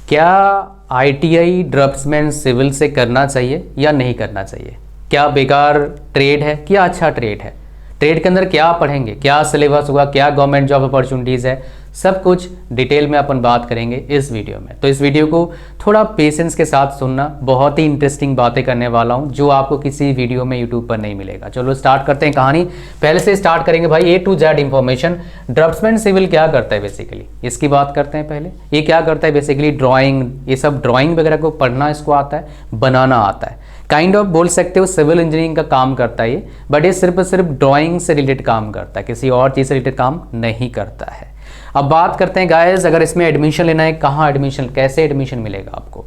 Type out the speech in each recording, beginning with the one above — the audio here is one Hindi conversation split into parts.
क्या आईटीआई ड्राफ्ट्समैन सिविल से करना चाहिए या नहीं करना चाहिए? क्या बेकार ट्रेड है, क्या अच्छा ट्रेड है? ट्रेड के अंदर क्या पढ़ेंगे, क्या सिलेबस होगा, क्या गवर्नमेंट जॉब अपॉर्चुनिटीज़ है, सब कुछ डिटेल में अपन बात करेंगे इस वीडियो में। तो इस वीडियो को थोड़ा पेशेंस के साथ सुनना, बहुत ही इंटरेस्टिंग बातें करने वाला हूं जो आपको किसी वीडियो में यूट्यूब पर नहीं मिलेगा। चलो स्टार्ट करते हैं कहानी। पहले से स्टार्ट करेंगे भाई, A to Z information. Draftsman civil क्या करता है बेसिकली, इसकी बात करते हैं पहले। ये क्या करता है बेसिकली, ड्राइंग, ये सब ड्राइंग वगैरह को पढ़ना इसको आता है, बनाना आता है। काइंड ऑफ बोल सकते हो सिविल इंजीनियरिंग का काम करता है ये, बट ये सिर्फ ड्राइंग से रिलेटेड काम करता है, किसी और चीज़ से रिलेटेड काम नहीं करता है। अब बात करते हैं गाइस, अगर इसमें एडमिशन लेना है, कहाँ एडमिशन, कैसे एडमिशन मिलेगा आपको?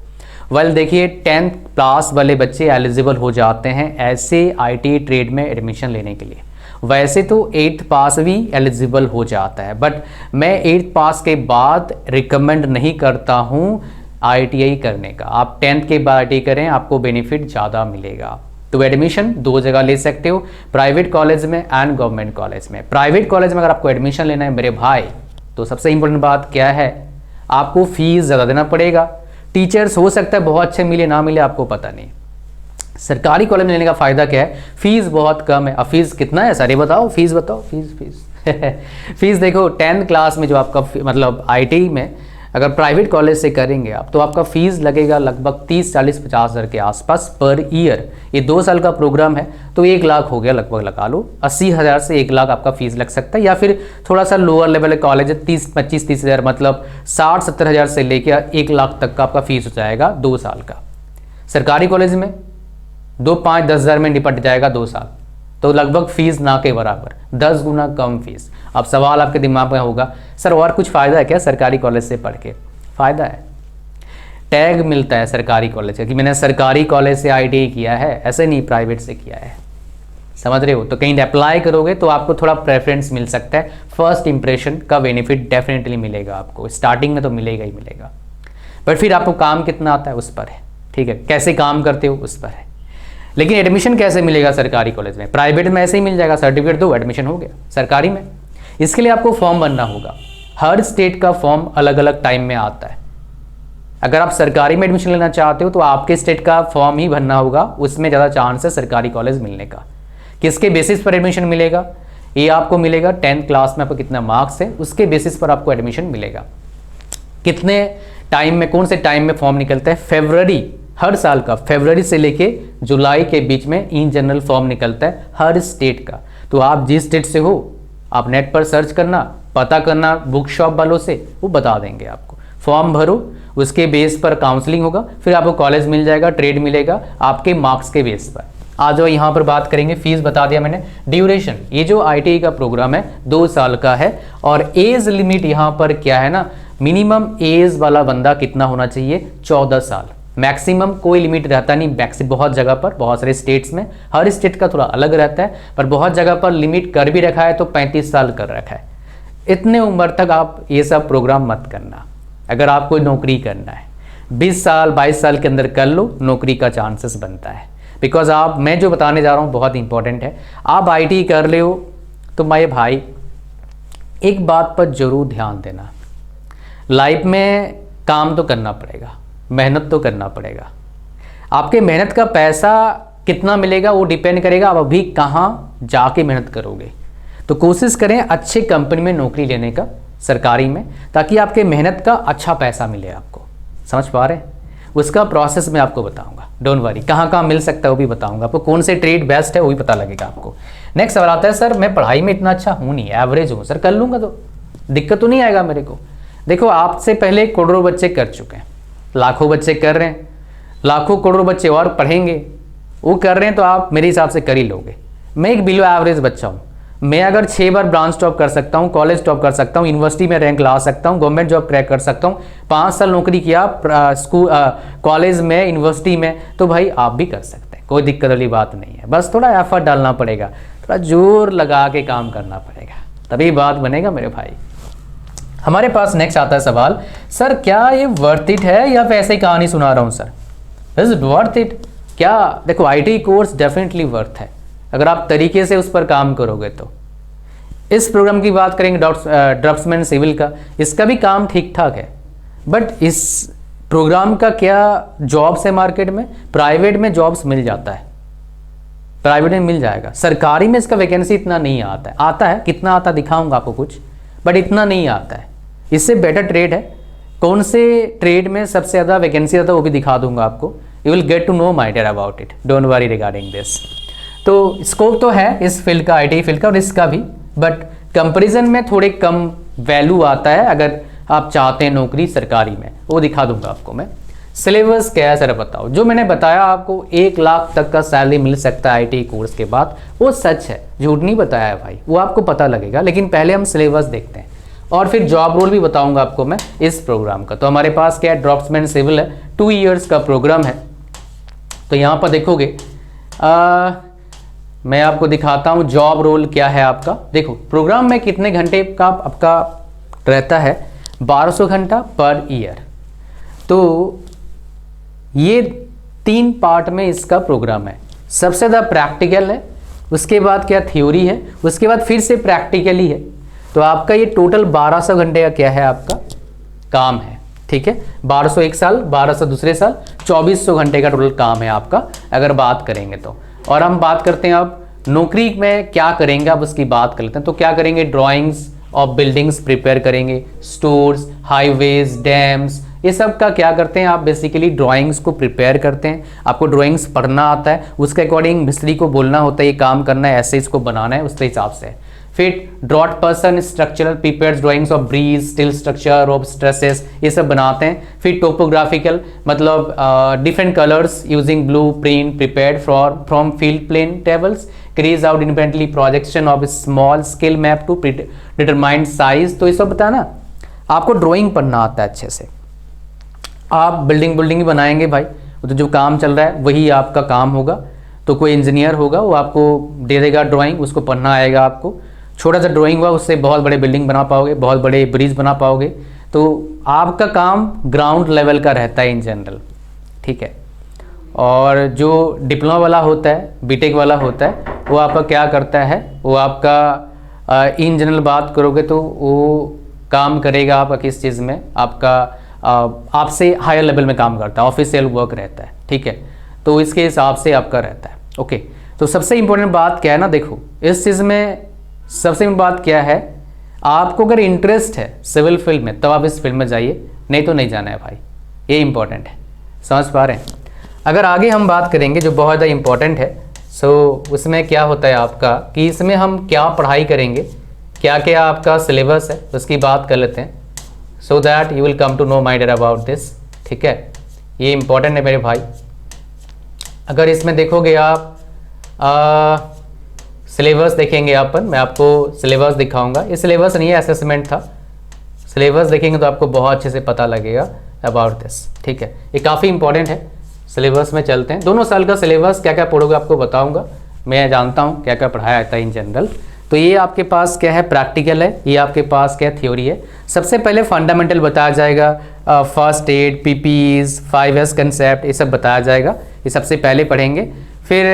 वेल देखिए, 10th क्लास वाले बच्चे एलिजिबल हो जाते हैं ऐसे आईटी ट्रेड में एडमिशन लेने के लिए। वैसे तो 8th पास भी एलिजिबल हो जाता है, बट मैं 8th पास के बाद रिकमेंड नहीं करता हूँ आईटीआई करने का। आप 10th के बाद आईटीआई करें, आपको बेनिफिट ज़्यादा मिलेगा। तो एडमिशन दो जगह ले सकते हो, प्राइवेट कॉलेज में एंड गवर्नमेंट कॉलेज में। प्राइवेट कॉलेज में अगर आपको एडमिशन लेना है मेरे भाई, तो सबसे इंपॉर्टेंट बात क्या है, आपको फीस ज़्यादा देना पड़ेगा। टीचर्स हो सकता है बहुत अच्छे मिले, ना मिले आपको पता नहीं। सरकारी कॉलेज में लेने का फ़ायदा क्या है, फीस बहुत कम है। अब फीस कितना है सर, ये बताओ, फीस बताओ, फीस फीस देखो 10th क्लास में जो आपका मतलब आईटी में अगर प्राइवेट कॉलेज से करेंगे आप, तो आपका फीस लगेगा लगभग 30, 40, 50 हज़ार के आसपास पर ईयर। ये 2 साल का प्रोग्राम है, तो 1 लाख हो गया लगभग, लगा लो 80,000 से 1 लाख आपका फीस लग सकता है। या फिर थोड़ा सा लोअर लेवल कॉलेज है, 25-30 हज़ार, मतलब 60-70 हज़ार से लेकर 1 लाख तक का आपका फीस हो जाएगा 2 साल का। सरकारी कॉलेज में 2, 5, 10 हज़ार में निपट जाएगा 2 साल, तो लगभग फीस ना के बराबर, 10 गुना कम फीस। अब सवाल आपके दिमाग में होगा, सर और कुछ फ़ायदा है क्या सरकारी कॉलेज से पढ़ के? फ़ायदा है, टैग मिलता है सरकारी कॉलेज का कि मैंने सरकारी कॉलेज से आईटीआई किया है, ऐसे नहीं प्राइवेट से किया है, समझ रहे हो? तो कहीं अप्लाई करोगे तो आपको थोड़ा प्रेफरेंस मिल सकता है, फर्स्ट इंप्रेशन का बेनिफिट डेफिनेटली मिलेगा आपको, स्टार्टिंग में तो मिलेगा ही मिलेगा। बट फिर आपको काम कितना आता है उस पर है, ठीक है, कैसे काम करते हो उस पर है। लेकिन एडमिशन कैसे मिलेगा सरकारी कॉलेज में? प्राइवेट में ऐसे ही मिल जाएगा, सर्टिफिकेट दो एडमिशन हो गया। सरकारी में इसके लिए आपको फॉर्म भरना होगा, हर स्टेट का फॉर्म अलग अलग टाइम में आता है। अगर आप सरकारी में एडमिशन लेना चाहते हो तो आपके स्टेट का फॉर्म ही भरना होगा, उसमें ज़्यादा चांस है सरकारी कॉलेज मिलने का। किसके बेसिस पर एडमिशन मिलेगा? ये आपको मिलेगा 10th क्लास में आपको कितना मार्क्स है, उसके बेसिस पर आपको एडमिशन मिलेगा। कितने टाइम में, कौन से टाइम में फॉर्म निकलता है? फरवरी, हर साल का फरवरी से लेके जुलाई के बीच में इन जनरल फॉर्म निकलता है हर स्टेट का। तो आप जिस स्टेट से हो, आप नेट पर सर्च करना, पता करना बुक शॉप वालों से, वो बता देंगे आपको। फॉर्म भरो, उसके बेस पर काउंसलिंग होगा, फिर आपको कॉलेज मिल जाएगा, ट्रेड मिलेगा आपके मार्क्स के बेस पर। आ जाओ यहाँ पर बात करेंगे, फीस बता दिया मैंने। ड्यूरेशन, ये जो आईटीआई का प्रोग्राम है 2 साल का है, और एज लिमिट यहाँ पर क्या है ना, मिनिमम एज वाला बंदा कितना होना चाहिए? 14 साल। मैक्सिमम कोई लिमिट रहता नहीं, मैक्सिमम बहुत जगह पर, बहुत सारे स्टेट्स में, हर स्टेट का थोड़ा अलग रहता है, पर बहुत जगह पर लिमिट कर भी रखा है तो 35 साल कर रखा है। इतने उम्र तक आप ये सब प्रोग्राम मत करना। अगर आपको नौकरी करना है 20 साल 22 साल के अंदर कर लो, नौकरी का चांसेस बनता है। बिकॉज आप, मैं जो बताने जा रहा हूँ बहुत इंपॉर्टेंट है। आप आईटी कर ले हो तो मेरे भाई एक बात पर जरूर ध्यान देना, लाइफ में काम तो करना पड़ेगा, मेहनत तो करना पड़ेगा। आपके मेहनत का पैसा कितना मिलेगा वो डिपेंड करेगा आप अभी कहाँ जाके मेहनत करोगे। तो कोशिश करें अच्छे कंपनी में नौकरी लेने का, सरकारी में, ताकि आपके मेहनत का अच्छा पैसा मिले आपको। समझ पा रहे हैं? उसका प्रोसेस मैं आपको बताऊंगा, डोंट वरी। कहाँ कहाँ मिल सकता है वो भी बताऊंगा आपको, कौन से ट्रेड बेस्ट है वो भी पता लगेगा आपको। नेक्स्ट सवाल आता है, सर मैं पढ़ाई में इतना अच्छा हूँ नहीं, एवरेज हूँ सर, कर लूँगा तो दिक्कत तो नहीं आएगा मेरे को? देखो, आपसे पहले करोड़ों बच्चे कर चुके हैं, लाखों बच्चे कर रहे हैं, लाखों करोड़ों बच्चे और पढ़ेंगे, वो कर रहे हैं, तो आप मेरे हिसाब से कर ही लोगे। मैं एक बिलो एवरेज बच्चा हूँ, मैं अगर 6 बार ब्रांच टॉप कर सकता हूँ, कॉलेज टॉप कर सकता हूँ, यूनिवर्सिटी में रैंक ला सकता हूँ, गवर्नमेंट जॉब क्रैक कर सकता हूँ, 5 साल नौकरी किया स्कूल कॉलेज में, यूनिवर्सिटी में, तो भाई आप भी कर सकते हैं, कोई दिक्कत वाली बात नहीं है। बस थोड़ा एफर्ट डालना पड़ेगा, थोड़ा जोर लगा के काम करना पड़ेगा, तभी बात बनेगा मेरे भाई। हमारे पास नेक्स्ट आता है सवाल, सर क्या ये वर्थ इट है या फिर ऐसे ही कहानी सुना रहा हूँ sir? Is it worth it? क्या, देखो आईटी कोर्स डेफिनेटली वर्थ है अगर आप तरीके से उस पर काम करोगे तो। इस प्रोग्राम की बात करेंगे ड्राफ्ट्समैन सिविल का, इसका भी काम ठीक ठाक है, बट इस प्रोग्राम का क्या जॉब्स है मार्केट में, प्राइवेट में जॉब्स मिल जाता है, प्राइवेट में मिल जाएगा, सरकारी में इसका वैकेंसी इतना नहीं आता है। आता है, कितना आता दिखाऊंगा आपको कुछ, बट इतना नहीं आता है। इससे बेटर ट्रेड है। कौन से ट्रेड में सबसे ज़्यादा वैकेंसी आता है वो भी दिखा दूंगा आपको। You will get to know my dear about it, don't worry regarding this. तो स्कोप तो है इस फील्ड का, IT फील्ड का और इसका भी, बट कंपेरिजन में थोड़े कम वैल्यू आता है अगर आप चाहते हैं नौकरी सरकारी में, वो दिखा दूंगा आपको मैं। सिलेबस क्या है सर बताओ। जो मैंने बताया आपको 1 लाख तक का सैलरी मिल सकता है IT कोर्स के बाद, वो सच है, झूठ नहीं बताया है भाई, वो आपको पता लगेगा। लेकिन पहले हम सिलेबस देखते हैं और फिर जॉब रोल भी बताऊंगा आपको मैं इस प्रोग्राम का। तो हमारे पास क्या है, ड्रॉप्समैन सिविल है, 2 ईयर्स का प्रोग्राम है। तो यहाँ पर देखोगे मैं आपको दिखाता हूँ जॉब रोल क्या है आपका। देखो प्रोग्राम में कितने घंटे का आपका रहता है, 1200 घंटा पर ईयर। तो ये 3 पार्ट में इसका प्रोग्राम है। सबसे ज़्यादा प्रैक्टिकल है, उसके बाद क्या थ्योरी है, उसके बाद फिर से प्रैक्टिकली है। तो आपका ये टोटल 1200 घंटे का क्या है आपका काम है, ठीक है। 1200 एक साल, 1200 दूसरे साल, 2400 घंटे का टोटल काम है आपका अगर बात करेंगे तो। और हम बात करते हैं अब नौकरी में क्या करेंगे, अब उसकी बात कर लेते हैं। तो क्या करेंगे, ड्राइंग्स ऑफ बिल्डिंग्स प्रिपेयर करेंगे, स्टोर्स, हाईवेज, डैम्स, ये सब का क्या करते हैं आप, बेसिकली ड्राइंग्स को प्रिपेयर करते हैं। आपको ड्राइंग्स पढ़ना आता है, उसके अकॉर्डिंग मिस्त्री को बोलना होता है ये काम करना है, ऐसे इसको बनाना है, उसके हिसाब से। फिर draught person structural prepares drawings of bridge, steel structure of stresses, ये सब बनाते हैं। फिर टोपोग्राफिकल मतलब different colours using blue print prepared from field plane tables, carries out independently projection of small scale map to determine size. तो ये सब बताया ना, आपको ड्राइंग पढ़ना आता है अच्छे से। आप बिल्डिंग ही बनाएंगे भाई, तो जो काम चल रहा है वही आपका काम होगा। तो कोई इंजीनियर होगा वो आपको दे देगा ड्राइंग, उसको पढ़ना आएगा आपको। छोटा सा ड्राइंग हुआ उससे बहुत बड़े बिल्डिंग बना पाओगे, बहुत बड़े ब्रिज बना पाओगे। तो आपका काम ग्राउंड लेवल का रहता है इन जनरल, ठीक है। और जो डिप्लोमा वाला होता है, बीटेक वाला होता है, वो आपका क्या करता है, वो आपका इन जनरल बात करोगे तो वो काम करेगा आपका किस चीज़ में, आपका आपसे हायर लेवल में काम करता है, ऑफिशियल वर्क रहता है, ठीक है। तो इसके हिसाब से आपका रहता है, ओके। तो सबसे इंपॉर्टेंट बात क्या है ना, देखो इस चीज़ में सबसे इंपॉर्टेंट बात क्या है, आपको अगर इंटरेस्ट है सिविल फील्ड में तब आप इस फील्ड में जाइए, नहीं तो नहीं जाना है भाई, ये इंपॉर्टेंट है, समझ पा रहे हैं। अगर आगे हम बात करेंगे जो बहुत ज़्यादा इंपॉर्टेंट है, सो उसमें क्या होता है आपका कि इसमें हम क्या पढ़ाई करेंगे, क्या क्या आपका सिलेबस है, उसकी बात कर लेते हैं, so that you will come to know my dear about this, ठीक है। ये इंपॉर्टेंट है मेरे भाई। अगर इसमें देखोगे आप सिलेबस देखेंगे अपन, मैं आपको सिलेबस दिखाऊंगा। ये सिलेबस नहीं है, असेसमेंट था। सिलेबस देखेंगे तो आपको बहुत अच्छे से पता लगेगा अबाउट दिस, ठीक है। ये काफ़ी इंपॉर्टेंट है। सिलेबस में चलते हैं, दोनों साल का सिलेबस क्या क्या पढ़ोगे आपको बताऊंगा, मैं जानता हूँ क्या क्या पढ़ाया जाता है इन जनरल। तो ये आपके पास क्या है, प्रैक्टिकल है, ये आपके पास क्या थ्योरी है। सबसे पहले फंडामेंटल बताया जाएगा, first aid, PPEs, 5S concept, ये सब बताया जाएगा, ये सबसे पहले पढ़ेंगे। फिर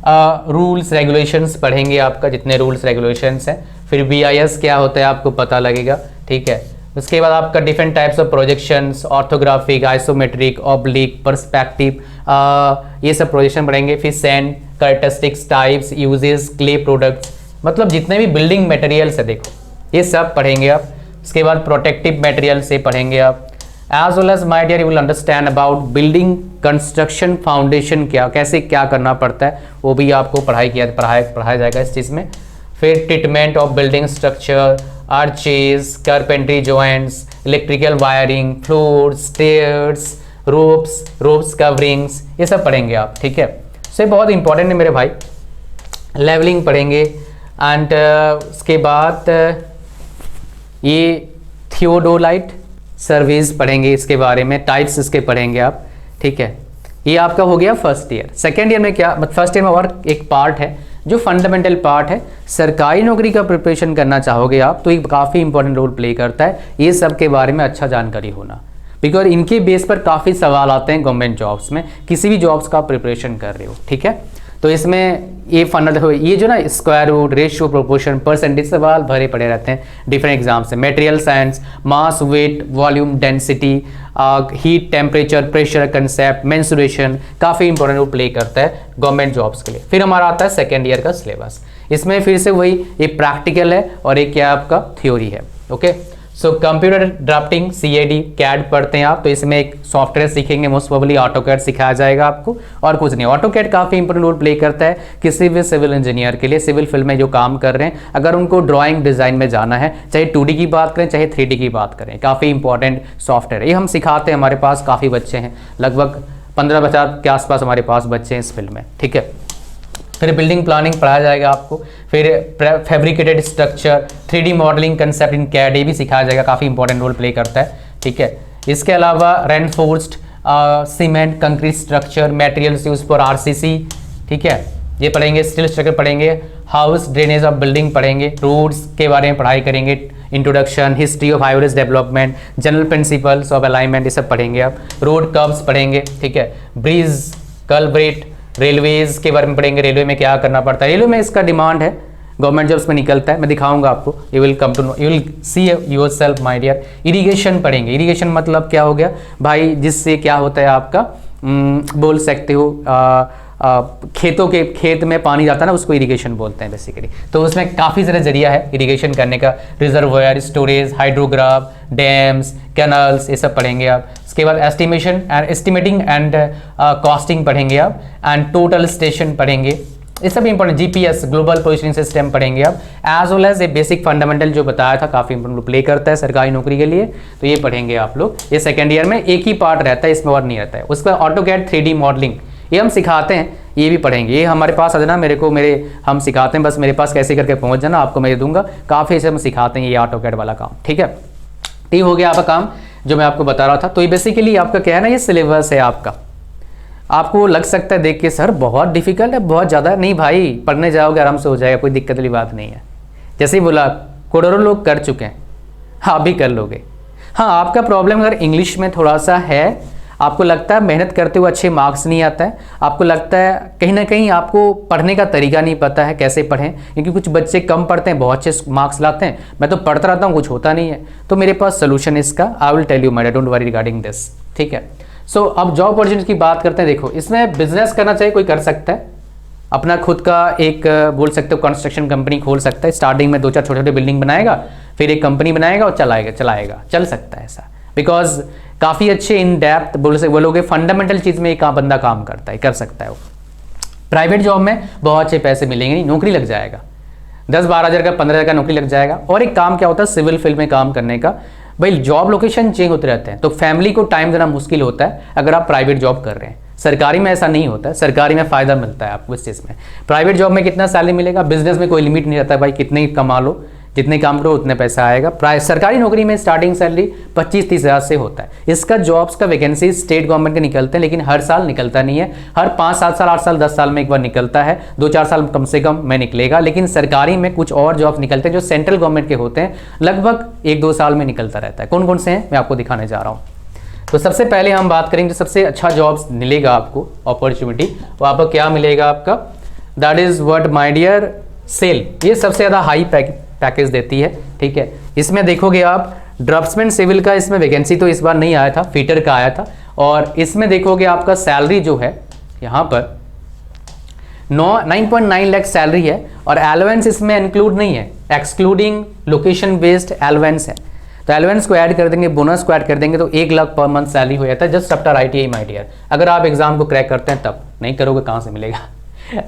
रूल्स रेगुलेशंस पढ़ेंगे, आपका जितने रूल्स रेगुलेशंस हैं। फिर BIS क्या होता है आपको पता लगेगा, ठीक है। उसके बाद आपका different types of projections, orthographic, isometric, oblique, perspective, ये सब प्रोजेक्शन पढ़ेंगे। फिर sand, characteristics, types, uses, clay products, मतलब जितने भी बिल्डिंग मटेरियल्स है देखो ये सब पढ़ेंगे आप। उसके बाद प्रोटेक्टिव मटेरियल से पढ़ेंगे आप। As well as my dear you will understand about building construction foundation, क्या कैसे क्या करना पड़ता है वो भी आपको पढ़ाया जाएगा इस चीज़ में। फिर treatment of building structure, arches, carpentry joints, electrical wiring, floor, stairs, ropes coverings, ये सब पढ़ेंगे आप, ठीक है। से बहुत इंपॉर्टेंट है मेरे भाई। लेवलिंग पढ़ेंगे एंड उसके बाद ये थियोडोलाइट सर्विस पढ़ेंगे, इसके बारे में टाइप्स इसके पढ़ेंगे आप, ठीक है। ये आपका हो गया फर्स्ट ईयर। सेकेंड ईयर में क्या, फर्स्ट ईयर में और एक पार्ट है जो फंडामेंटल पार्ट है। सरकारी नौकरी का प्रिपरेशन करना चाहोगे आप तो ये काफ़ी इंपॉर्टेंट रोल प्ले करता है, ये सब के बारे में अच्छा जानकारी होना, बिकॉज इनके बेस पर काफ़ी सवाल आते हैं गवर्नमेंट जॉब्स में, किसी भी जॉब्स का प्रिपरेशन कर रहे हो, ठीक है। तो इसमें ये फंडा ये जो ना square root, ratio, proportion, percentage सवाल भरे पड़े रहते हैं डिफरेंट एग्जाम से। Material science, mass, weight, volume, density, heat, temperature, pressure, concept, mensuration काफ़ी इंपॉर्टेंट रोल प्ले करता है गवर्नमेंट जॉब्स के लिए। फिर हमारा आता है सेकेंड ईयर का सिलेबस। इसमें फिर से वही एक प्रैक्टिकल है और एक क्या आपका थ्योरी है। Okay, so computer drafting, CAD, CAD पढ़ते हैं आप, तो इसमें एक सॉफ्टवेयर सीखेंगे, मोस्ट प्रोबेबली AutoCAD सिखाया जाएगा आपको और कुछ नहीं। AutoCAD काफ़ी इंपॉर्टेंट रोल प्ले करता है किसी भी सिविल इंजीनियर के लिए, सिविल फील्ड में जो काम कर रहे हैं, अगर उनको ड्राइंग डिज़ाइन में जाना है, चाहे 2D की बात करें चाहे 3D की बात करें, काफ़ी इंपॉर्टेंट सॉफ्टवेयर है। ये हम सिखाते हैं, हमारे पास काफ़ी बच्चे हैं, लगभग 15-50 के आसपास हमारे पास बच्चे हैं इस फील्ड में, ठीक है। फिर बिल्डिंग प्लानिंग पढ़ाया जाएगा आपको, फिर fabricated structure, 3D modelling, concept in CAD, ये भी सिखाया जाएगा, काफ़ी इंपॉर्टेंट रोल प्ले करता है, ठीक है। इसके अलावा reinforced cement concrete structure, materials use for RCC, ठीक है, ये पढ़ेंगे। स्टील स्ट्रक्चर पढ़ेंगे, हाउस ड्रेनेज ऑफ बिल्डिंग पढ़ेंगे, रोड्स के बारे में पढ़ाई करेंगे, introduction, history of highways development, general principles of alignment, ये सब पढ़ेंगे आप। रोड कर्व्स पढ़ेंगे, ठीक है, ब्रिज, कल्ब्रेट, रेलवेज के बारे में पढ़ेंगे, रेलवे में क्या करना पड़ता है, रेलवे में इसका डिमांड है, गवर्नमेंट जॉब्स में निकलता है, मैं दिखाऊंगा आपको, you will come to know, you will see yourself my dear. Irrigation पढ़ेंगे, इरिगेशन मतलब क्या हो गया भाई, जिससे क्या होता है आपका बोल सकते हो खेत में पानी जाता है ना, उसको इरिगेशन बोलते हैं बेसिकली। तो उसमें काफ़ी सारे जरिया है इरिगेशन करने का, reservoir, storage, hydrograph, dams, canals, ये सब पढ़ेंगे आप। इसके बाद estimation and estimating and costing पढ़ेंगे आप, एंड टोटल स्टेशन पढ़ेंगे, ये सब important. GPS, global positioning system पढ़ेंगे आप, as well as a basic fundamental जो बताया था, काफ़ी इंपॉर्टेंट प्ले करता है सरकारी नौकरी के लिए, तो ये पढ़ेंगे आप लोग। ये सेकेंड ईयर में एक ही पार्ट रहता है, इसमें और नहीं रहता है। उसके बाद AutoCAD 3D मॉडलिंग, ये हम सिखाते हैं, ये भी पढ़ेंगे। ये हमारे पास आ जाना, हम सिखाते हैं, बस मेरे पास कैसे करके पहुंच जाना, आपको मैं दूंगा, काफ़ी से हम सिखाते हैं ये AutoCAD वाला काम, ठीक है। तो ये हो गया आपका काम जो मैं आपको बता रहा था। तो ये बेसिकली आपका क्या है ना, ये सिलेबस है आपका। आपको लग सकता है देख के सर बहुत डिफिकल्ट है, बहुत ज़्यादा, नहीं भाई, पढ़ने जाओगे आराम से हो जाएगा, कोई दिक्कत वाली बात नहीं है। जैसे ही बोला करोड़ों लोग कर चुके हैं, आप भी कर लोगे। हाँ, आपका प्रॉब्लम अगर इंग्लिश में थोड़ा सा है, आपको लगता है मेहनत करते हुए अच्छे मार्क्स नहीं आता है, आपको लगता है कहीं ना कहीं आपको पढ़ने का तरीका नहीं पता है कैसे पढ़ें, क्योंकि कुछ बच्चे कम पढ़ते हैं, बहुत अच्छे मार्क्स लाते हैं, मैं तो पढ़ता रहता हूँ, कुछ होता नहीं है। तो मेरे पास सोल्यूशन इसका, I will tell you my, don't worry regarding this, ठीक है। सो अब जॉब अपॉर्चुनिटी की बात करते हैं। देखो, इसमें बिजनेस करना चाहिए, कोई कर सकता है अपना खुद का, एक बोल सकते हो कंस्ट्रक्शन कंपनी खोल सकता है, स्टार्टिंग में 2-4 छोटे छोटे बिल्डिंग बनाएगा, फिर एक कंपनी बनाएगा और चलाएगा, चल सकता है ऐसा, बिकॉज काफ़ी अच्छे इन डेप्थ बोलोगे फंडामेंटल चीज़ में एक बंदा काम करता है, कर सकता है वो। प्राइवेट जॉब में बहुत अच्छे पैसे मिलेंगे नहीं, नौकरी लग जाएगा, 10-12 हज़ार का, 15 हज़ार का नौकरी लग जाएगा। और एक काम क्या होता है सिविल फील्ड में काम करने का, भाई जॉब लोकेशन चेंज होते रहते हैं, तो फैमिली को टाइम देना मुश्किल होता है अगर आप प्राइवेट जॉब कर रहे हैं। सरकारी में ऐसा नहीं होता है, सरकारी में फ़ायदा मिलता है आपको इस चीज़ में। प्राइवेट जॉब में कितना सैलरी मिलेगा, बिजनेस में कोई लिमिट नहीं रहता है, भाई कितने ही कमा लो, जितने काम करो उतने पैसा आएगा। सरकारी नौकरी में स्टार्टिंग सैलरी 25-30 हज़ार से होता है। इसका जॉब्स का वैकेंसी स्टेट गवर्नमेंट के निकलते हैं, लेकिन हर साल निकलता नहीं है, हर 5-7 साल, 8 साल, 10 साल में एक बार निकलता है, 2-4 साल कम से कम में निकलेगा। लेकिन सरकारी में कुछ और जॉब्स निकलते हैं जो सेंट्रल गवर्नमेंट के होते हैं, लगभग 1-2 साल में निकलता रहता है। कौन कौन से हैं मैं आपको दिखाने जा रहा हूँ। तो सबसे पहले हम बात करेंगे जो सबसे अच्छा जॉब्स मिलेगा आपको अपॉर्चुनिटी, वो आपको क्या मिलेगा आपका, that is what my dear, sale. ये सबसे ज़्यादा हाई पैकेज देती है, ठीक है। इसमें देखोगे आप ड्राफ्ट्समैन सिविल का इसमें वैकेंसी तो इस बार नहीं आया था, फीटर का आया था, और इसमें देखोगे आपका सैलरी जो है यहाँ पर 9.9 लाख सैलरी है, और एलोवेंस इसमें इंक्लूड नहीं है, एक्सक्लूडिंग लोकेशन बेस्ड एलोवेंस है। तो एलोवेंस को ऐड कर देंगे, बोनस को ऐड कर देंगे, तो 1 लाख पर मंथ सैलरी हो जाता है just after ITI my dear. अगर आप एग्जाम को क्रैक करते हैं तब, नहीं करोगे कहाँ से मिलेगा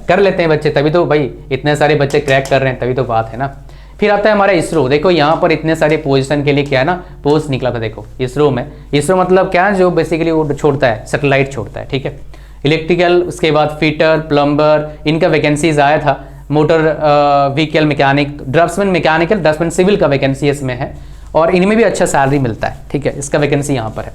कर लेते हैं बच्चे, तभी तो भाई इतने सारे बच्चे क्रैक कर रहे हैं, तभी तो बात है ना। फिर आता है हमारा इसरो। देखो यहाँ पर इतने सारे पोजीशन के लिए क्या है ना, पोस्ट निकला था। देखो इसरो में, इसरो मतलब क्या है, जो बेसिकली वो छोड़ता है, सैटेलाइट छोड़ता है, ठीक है। इलेक्ट्रिकल, उसके बाद फिटर, प्लम्बर, इनका वैकेंसीज आया था। Motor vehicle mechanic, draftsman mechanical, draftsman civil का वैकेंसी इसमें है, और इनमें भी अच्छा सैलरी मिलता है, ठीक है। इसका वैकेंसी यहाँ पर है।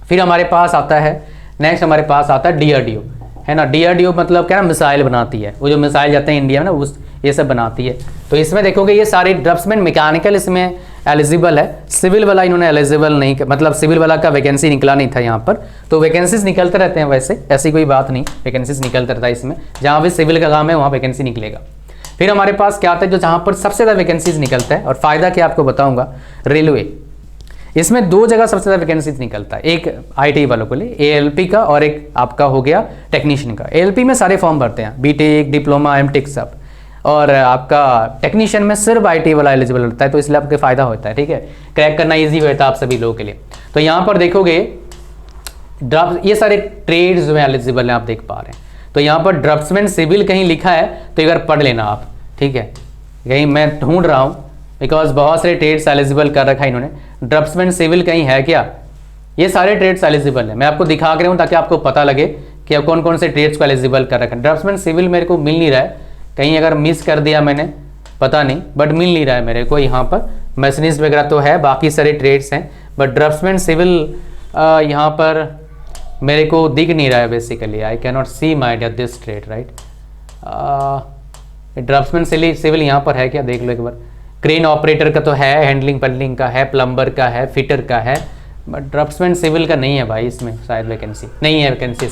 फिर हमारे पास आता है नेक्स्ट, हमारे पास आता है DRDO, है ना। DRDO मतलब क्या ना, मिसाइल बनाती है, वो जो मिसाइल जाते हैं इंडिया में ना, उस ये सब बनाती है। तो इसमें देखोगे ये सारे ड्राफ्ट्समैन मैकेनिकल इसमें एलिजिबल है, सिविल वाला इन्होंने एलिजिबल नहीं, मतलब सिविल वाला का वैकेंसी निकला नहीं था यहाँ पर। तो वैकेंसीज निकलते रहते हैं, वैसे ऐसी कोई बात नहीं, वैकेंसीज निकलता रहता है इसमें, जहाँ भी सिविल का काम है वहाँ वैकेंसी निकलेगा। फिर हमारे पास क्या आता है, जो जहाँ पर सबसे ज़्यादा वैकेंसीज निकलता है और फायदा क्या आपको बताऊँगा, रेलवे। इसमें 2 जगह सबसे ज़्यादा वैकेंसीज निकलता है, एक आईटी वालों के लिए एएलपी का, और एक आपका हो गया टेक्नीशियन का। एएलपी में सारे फॉर्म भरते हैं, बीटेक, डिप्लोमा, एमटेक सब, और आपका टेक्नीशियन में सिर्फ आईटी वाला एलिजिबल होता है, तो इसलिए आपके फायदा होता है, ठीक है, क्रैक करना ईजी होता है आप सभी लोगों के लिए। तो यहाँ पर देखोगे ये सारे ट्रेड्स जो है एलिजिबल हैं, आप देख पा रहे हैं। तो यहाँ पर ड्राफ्ट्समैन सिविल कहीं लिखा है तो एक बार पढ़ लेना आप, ठीक है, कहीं मैं ढूंढ रहा हूँ बिकॉज बहुत सारे ट्रेड्स एलिजिबल कर रखा है इन्होंने। ड्राफ्ट्समैन सिविल कहीं है क्या, ये सारे ट्रेड्स एलिजिबल है, मैं आपको दिखा के रहा हूँ ताकि आपको पता लगे कि अब कौन कौन से ट्रेड्स को एलिजिबल कर रखा है। ड्राफ्ट्समैन सिविल मेरे को मिल नहीं रहा है, कहीं अगर मिस कर दिया मैंने पता नहीं, बट मिल नहीं रहा है मेरे को यहाँ पर। मशीनिस्ट वगैरह तो है, बाकी सारे ट्रेड्स हैं, बट ड्राफ्ट्समैन सिविल यहाँ पर मेरे को दिख नहीं रहा है basically. I can not see my dear this trade, right. Draftsman civil यहाँ पर है क्या, देख लो एक बार। क्रेन ऑपरेटर का तो है, हैंडलिंग पेंडलिंग का है, प्लम्बर का है, फिटर का है, बट ड्राफ्ट्समैन सिविल का नहीं है भाई, इसमें शायद वैकेंसी नहीं है, वैकेंसी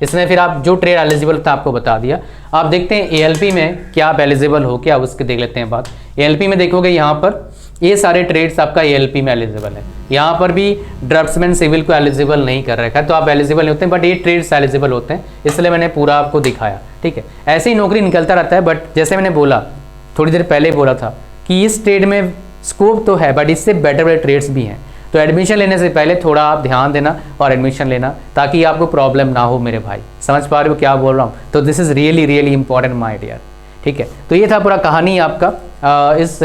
इसमें फिर आप जो ट्रेड एलिजिबल था आपको बता दिया। आप देखते हैं एएलपी में क्या आप एलिजिबल हो क्या, उसके देख लेते हैं बात। एएलपी में देखोगे यहाँ पर ये सारे ट्रेड्स आपका एएलपी में एलिजिबल है, यहाँ पर भी ड्राफ्ट्समैन सिविल को एलिजिबल नहीं कर रखा है, तो आप एलिजिबल नहीं होते हैं, बट ये ट्रेड्स एलिजिबल होते हैं, इसलिए मैंने पूरा आपको दिखाया, ठीक है। ऐसे ही नौकरी निकलता रहता है, बट जैसे मैंने बोला थोड़ी देर पहले बोला था कि इस ट्रेड में स्कोप तो है, बट इससे बेटर बेटर ट्रेड्स भी हैं। तो एडमिशन लेने से पहले थोड़ा आप ध्यान देना और एडमिशन लेना, ताकि आपको प्रॉब्लम ना हो मेरे भाई। समझ पा रहे हो क्या बोल रहा हूँ, तो this is really really important my dear, ठीक है। तो ये था पूरा कहानी आपका इस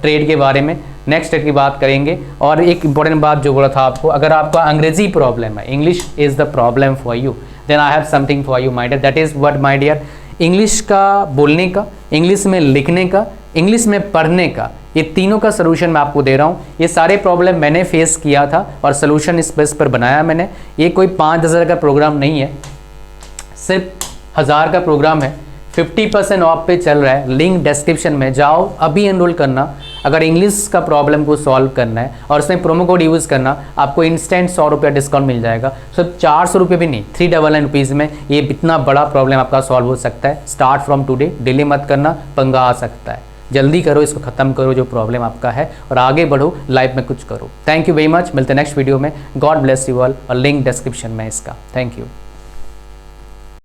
ट्रेड के बारे में। नेक्स्ट ट्रेड की बात करेंगे, और एक इंपॉर्टेंट बात जो बोला था आपको, अगर आपका अंग्रेजी प्रॉब्लम है, English is the problem for you, then I have something for you my dear, that is what my dear. English का बोलने का, इंग्लिश में लिखने का, इंग्लिश में पढ़ने का, ये तीनों का सलूशन मैं आपको दे रहा हूँ। ये सारे प्रॉब्लम मैंने फेस किया था और सलूशन इस बेस पर बनाया मैंने। ये कोई 5,000 का प्रोग्राम नहीं है, सिर्फ 1000 का प्रोग्राम है, 50% ऑफ पे चल रहा है। लिंक डिस्क्रिप्शन में जाओ, अभी एनरोल करना अगर इंग्लिश का प्रॉब्लम को सॉल्व करना है, और उसमें प्रोमो कोड यूज़ करना, आपको इंस्टेंट 100 रुपया डिस्काउंट मिल जाएगा। सिर्फ 400 रुपये भी नहीं, 399 रुपीज़ में ये इतना बड़ा प्रॉब्लम आपका सॉल्व हो सकता है। स्टार्ट फ्रॉम टुडे, डिले मत करना, पंगा आ सकता है। जल्दी करो, इसको ख़त्म करो जो प्रॉब्लम आपका है, और आगे बढ़ो, लाइफ में कुछ करो। थैंक यू वेरी मच, मिलते हैं नेक्स्ट वीडियो में। गॉड ब्लेस यू ऑल, और लिंक डिस्क्रिप्शन में इसका। Thank you.